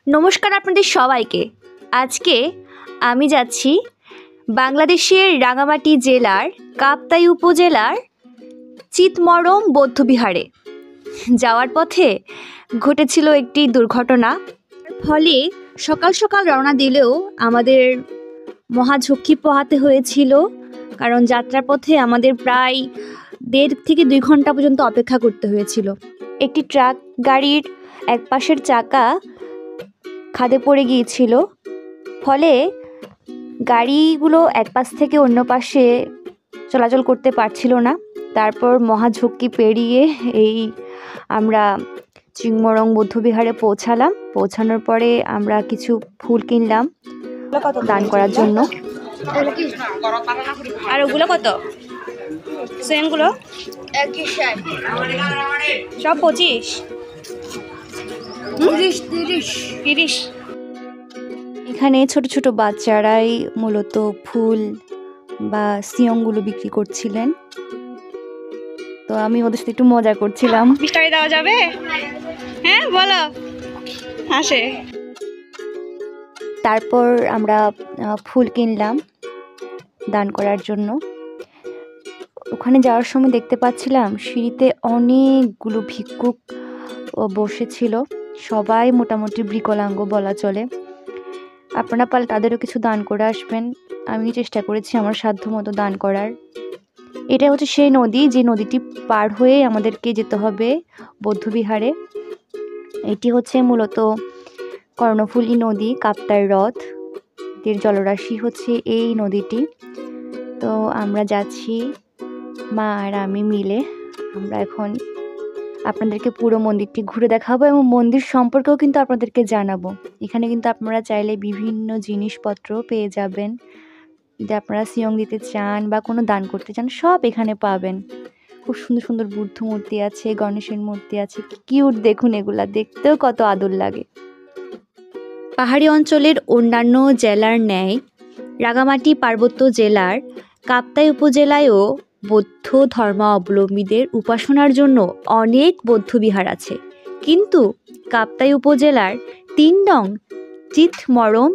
নমস্কার আপনাদের সবাইকে। আজকে আমি যাচ্ছি বাংলাদেশের রাঙামাটি জেলার কাপ্তাই উপজেলার চিতমরম বৌদ্ধবিহারে। যাওয়ার পথে ঘটেছিল একটি দুর্ঘটনা, ফলে সকাল সকাল রওনা দিলেও আমাদের মহা ঝক্কি পোহাতে হয়েছিল, কারণ যাত্রার পথে আমাদের প্রায় 1.5 থেকে 2 ঘন্টা পর্যন্ত অপেক্ষা করতে হয়েছিল। একটি ট্রাক গাড়ির এক পাশের চাকা খাদে পড়ে গিয়েছিল, ফলে গাড়িগুলো এক পাশ থেকে অন্য পাশে চলাচল করতে পারছিল না। তারপর মহাঝক্কি পেরিয়ে আমরা চিতমরম বৌদ্ধবিহারে পৌঁছানোর পরে আমরা কিছু ফুল কিনলাম দান করার জন্য। আর ওগুলো কত? সেনগুলো সব 25, 30। এখানে ছোট ছোট বাচ্চারাই মূলত ফুল বা সিয়ংগুলো বিক্রি করছিলেন, তো আমি ওদের সাথে একটু মজা করছিলাম। 20 টাকা দেওয়া যাবে? হ্যাঁ বলো, আসে। তারপর আমরা ফুল কিনলাম দান করার জন্য। ওখানে যাওয়ার সময় দেখতে পাচ্ছিলাম সিঁড়িতে অনেকগুলো ভিক্ষুক বসেছিল, সবাই মোটামুটি বিকলাঙ্গ বলা চলে। আপনারা পারলে তাদেরও কিছু দান করে আসবেন। আমি চেষ্টা করেছি আমার সাধ্য মতো দান করার। এটা হচ্ছে সেই নদী, যে নদীটি পার হয়ে আমাদেরকে যেতে হবে বৌদ্ধবিহারে। এটি হচ্ছে মূলত কর্ণফুলী নদী, কাপ্তাই হ্রদ এর জলরাশি হচ্ছে এই নদীটি। তো আমরা যাচ্ছি মা আর আমি মিলে। আমরা এখন আপনাদেরকে পুরো মন্দিরটি ঘুরে দেখাবো এবং মন্দির সম্পর্কেও কিন্তু আপনাদেরকে জানাবো। এখানে কিন্তু আপনারা চাইলে বিভিন্ন জিনিসপত্র পেয়ে যাবেন। যদি আপনারা সিয়ং দিতে চান বা কোনো দান করতে চান, সব এখানে পাবেন। খুব সুন্দর সুন্দর বুদ্ধ মূর্তি আছে, গণেশের মূর্তি আছে, কিউট দেখুন, এগুলা দেখতেও কত আদর লাগে। পাহাড়ি অঞ্চলের অন্যান্য জেলার ন্যায় রাঙামাটি পার্বত্য জেলার কাপ্তাই উপজেলায়ও বৌদ্ধ ধর্মাবলম্বীদের উপাসনার জন্য অনেক বৌদ্ধবিহার আছে, কিন্তু কাপ্তাই উপজেলার 3 নং চিতমরম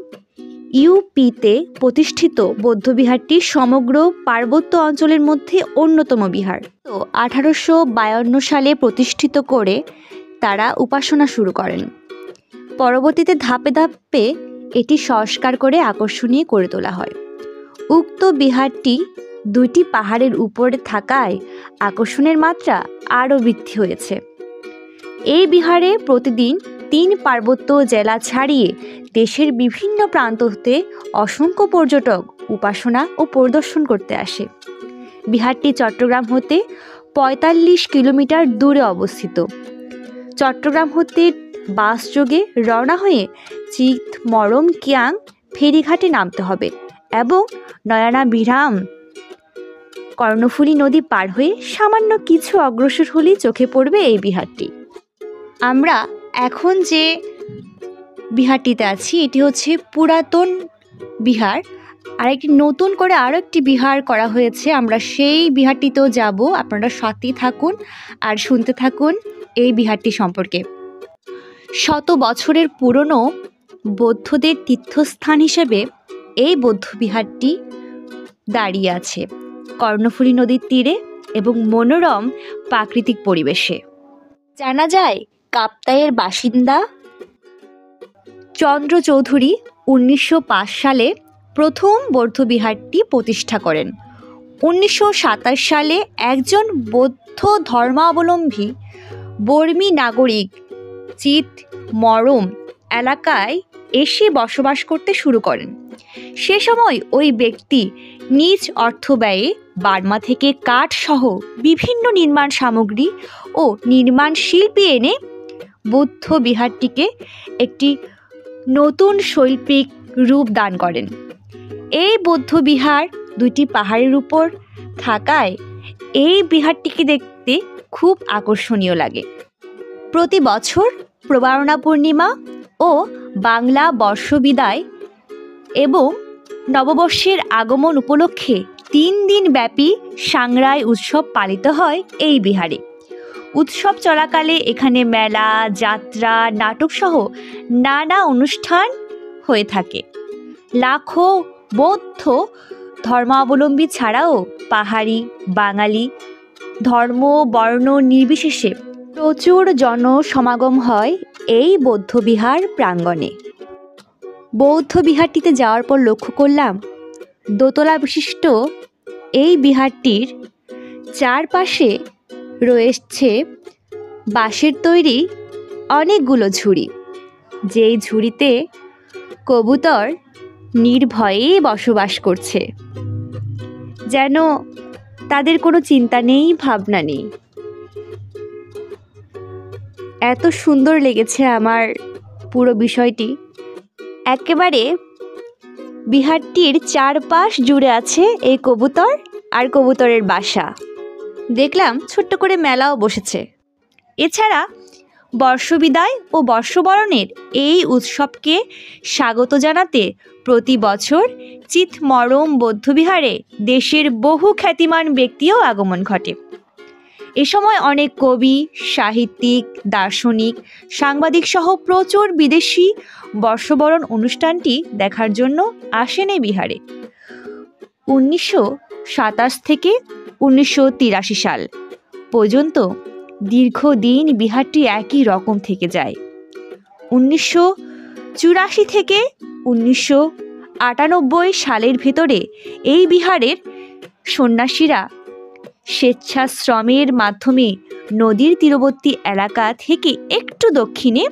ইউপিতে প্রতিষ্ঠিত বৌদ্ধবিহারটি সমগ্র পার্বত্য অঞ্চলের মধ্যে অন্যতম বিহার। তো 1852 সালে প্রতিষ্ঠিত করে তারা উপাসনা শুরু করেন। পরবর্তীতে ধাপে ধাপে এটি সংস্কার করে আকর্ষণীয় করে তোলা হয়। উক্ত বিহারটি 2টি পাহাড়ের উপরে থাকায় আকর্ষণের মাত্রা আরও বৃদ্ধি হয়েছে। এই বিহারে প্রতিদিন 3 পার্বত্য জেলা ছাড়িয়ে দেশের বিভিন্ন প্রান্ত হতে অসংখ্য পর্যটক উপাসনা ও পরিদর্শন করতে আসে। বিহারটি চট্টগ্রাম হতে 45 কিলোমিটার দূরে অবস্থিত। চট্টগ্রাম হতে বাসযোগে রওনা হয়ে চিতমরম কিয়াং ফেরিঘাটে নামতে হবে এবং নয়ানা বিরাম কর্ণফুলী নদী পার হয়ে সামান্য কিছু অগ্রসর হলেই চোখে পড়বে এই বিহারটি। আমরা এখন যে বিহারটিতে আছি এটি হচ্ছে পুরাতন বিহার, আর একটি নতুন করে আরও একটি বিহার করা হয়েছে। আমরা সেই বিহারটিতেও যাব, আপনারা সাথেই থাকুন আর শুনতে থাকুন এই বিহারটি সম্পর্কে। শত বছরের পুরনো বৌদ্ধদের তীর্থস্থান হিসেবে এই বৌদ্ধবিহারটি দাঁড়িয়ে আছে কর্ণফুলী নদীর তীরে এবং মনোরম প্রাকৃতিক পরিবেশে। জানা যায় কাপ্তাইয়ের বাসিন্দা চন্দ্র চৌধুরী 1905 সালে প্রথম বৌদ্ধবিহারটি প্রতিষ্ঠা করেন। 1927 সালে একজন বৌদ্ধ ধর্মাবলম্বী বর্মী নাগরিক চিতমরম এলাকায় এসে বসবাস করতে শুরু করেন। সে সময় ওই ব্যক্তি নিজ অর্থ ব্যয়ে বার্মা থেকে কাঠ সহ বিভিন্ন নির্মাণ সামগ্রী ও নির্মাণ শিল্পী এনে বৌদ্ধ বিহারটিকে একটি নতুন শৈল্পিক রূপ দান করেন। এই বৌদ্ধ বিহার 2টি পাহাড়ের উপর থাকায় এই বিহারটিকে দেখতে খুব আকর্ষণীয় লাগে। প্রতি বছর প্রবারণা পূর্ণিমা ও বাংলা বর্ষবিদায় এবং নববর্ষের আগমন উপলক্ষে 3 দিন ব্যাপী সাংরাই উৎসব পালিত হয় এই বিহারে। উৎসব চলাকালে এখানে মেলা, যাত্রা, নাটক সহ নানা অনুষ্ঠান হয়ে থাকে। লাখো বৌদ্ধ ধর্মাবলম্বী ছাড়াও পাহাড়ি, বাঙালি, ধর্ম, বর্ণ নির্বিশেষে প্রচুর জনসমাগম হয় এই বৌদ্ধবিহার প্রাঙ্গণে। বৌদ্ধ বিহারটিতে যাওয়ার পর লক্ষ্য করলাম দোতলা বিশিষ্ট এই বিহারটির চারপাশে রয়েছে বাঁশের তৈরি অনেকগুলো ঝুড়ি, যেই ঝুড়িতে কবুতর নির্ভয়ে বসবাস করছে, যেন তাদের কোনো চিন্তা নেই, ভাবনা নেই। এত সুন্দর লেগেছে আমার পুরো বিষয়টি। একেবারে বিহারটির চারপাশ জুড়ে আছে এই কবুতর আর কবুতরের বাসা। দেখলাম ছোট্ট করে মেলাও বসেছে। এছাড়া বর্ষবিদায় ও বর্ষবরণের এই উৎসবকে স্বাগত জানাতে প্রতি বছর চিতমরম বৌদ্ধবিহারে দেশের বহু খ্যাতিমান ব্যক্তিও আগমন ঘটে। এ সময় অনেক কবি, সাহিত্যিক, দার্শনিক, সাংবাদিক সহ প্রচুর বিদেশি বর্ষবরণ অনুষ্ঠানটি দেখার জন্য আসেন এই বিহারে। 1927 থেকে 1983 সাল পর্যন্ত দীর্ঘদিন বিহারটি একই রকম থেকে যায়। 1984 থেকে 1998 সালের ভেতরে এই বিহারের সন্ন্যাসীরা স্বেচ্ছাশ্রমের মাধ্যমে নদীর তীরবর্তী এলাকা থেকে একটু দক্ষিণে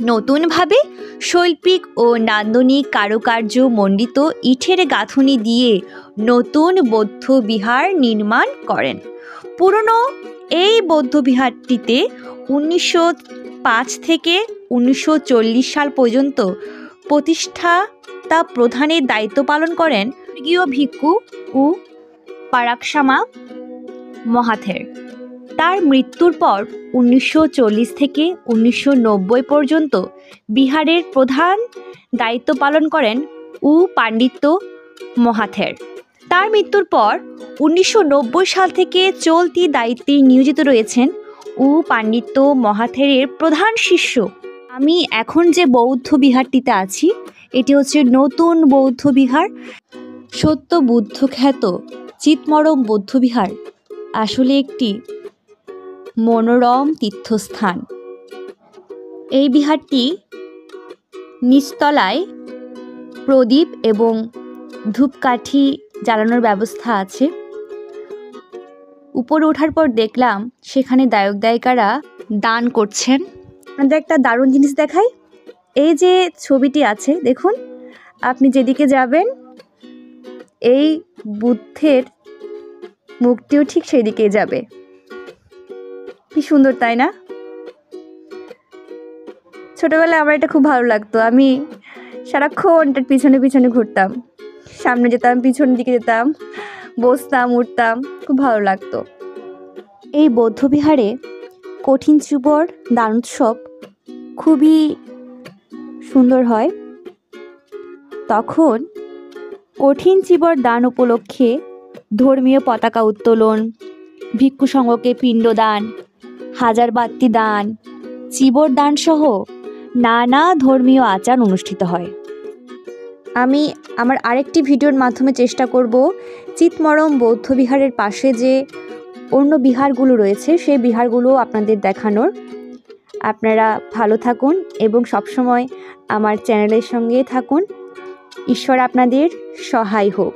নতুনভাবে শৈল্পিক ও নান্দনিক কারুকার্য মণ্ডিত ইটের গাঁথুনি দিয়ে নতুন বৌদ্ধ বিহার নির্মাণ করেন। পুরনো এই বৌদ্ধ বিহারটিতে 1905 থেকে 1940 সাল পর্যন্ত প্রতিষ্ঠাতা প্রধানের দায়িত্ব পালন করেন স্বর্গীয় ভিক্ষু ও পারাকসামা মহাথের। তার মৃত্যুর পর 1940 থেকে 1990 পর্যন্ত বিহারের প্রধান দায়িত্ব পালন করেন উ পাণ্ডিত্য মহাথের। তার মৃত্যুর পর 1990 সাল থেকে চলতি দায়িত্বে নিয়োজিত রয়েছেন উ পাণ্ডিত্য মহাথেরের প্রধান শিষ্য। আমি এখন যে বৌদ্ধ বিহারটিতে আছি এটি হচ্ছে নতুন বৌদ্ধ বিহার। সত্য বুদ্ধ খ্যাত চিতমরম বৌদ্ধবিহার আসলে একটি মনোরম তীর্থস্থান। এই বিহারটি নিচতলায় প্রদীপ এবং ধূপকাঠি জ্বালানোর ব্যবস্থা আছে। উপরে ওঠার পর দেখলাম সেখানে দায়ক দায়িকারা দান করছেন। আপনাদের একটা দারুণ জিনিস দেখাই। এই যে ছবিটি আছে দেখুন, আপনি যেদিকে যাবেন এই বুদ্ধের মুখটিও ঠিক সেই দিকেই যাবে। কি সুন্দর তাই না? ছোটবেলায় আমার এটা খুব ভালো লাগতো। আমি সারাক্ষণ এটার পিছনে পিছনে ঘুরতাম, সামনে যেতাম, পিছনের দিকে যেতাম, বসতাম, উঠতাম, খুব ভালো লাগতো। এই বৌদ্ধবিহারে কঠিন চুবর দান উৎসব খুবই সুন্দর হয়। তখন কঠিন চিবর দান উপলক্ষে ধর্মীয় পতাকা উত্তোলন, ভিক্ষু সংঘকে পিণ্ডদান, হাজার বাত্তি দান, চিবর দান সহ নানা ধর্মীয় আচার অনুষ্ঠিত হয়। আমি আমার আরেকটি ভিডিওর মাধ্যমে চেষ্টা করব চিতমরম বৌদ্ধবিহারের পাশে যে অন্য বিহারগুলো রয়েছে সেই বিহারগুলো আপনাদের দেখানোর। আপনারা ভালো থাকুন এবং সবসময় আমার চ্যানেলের সঙ্গে থাকুন। ঈশ্বর আপনাদের সহায় হোক।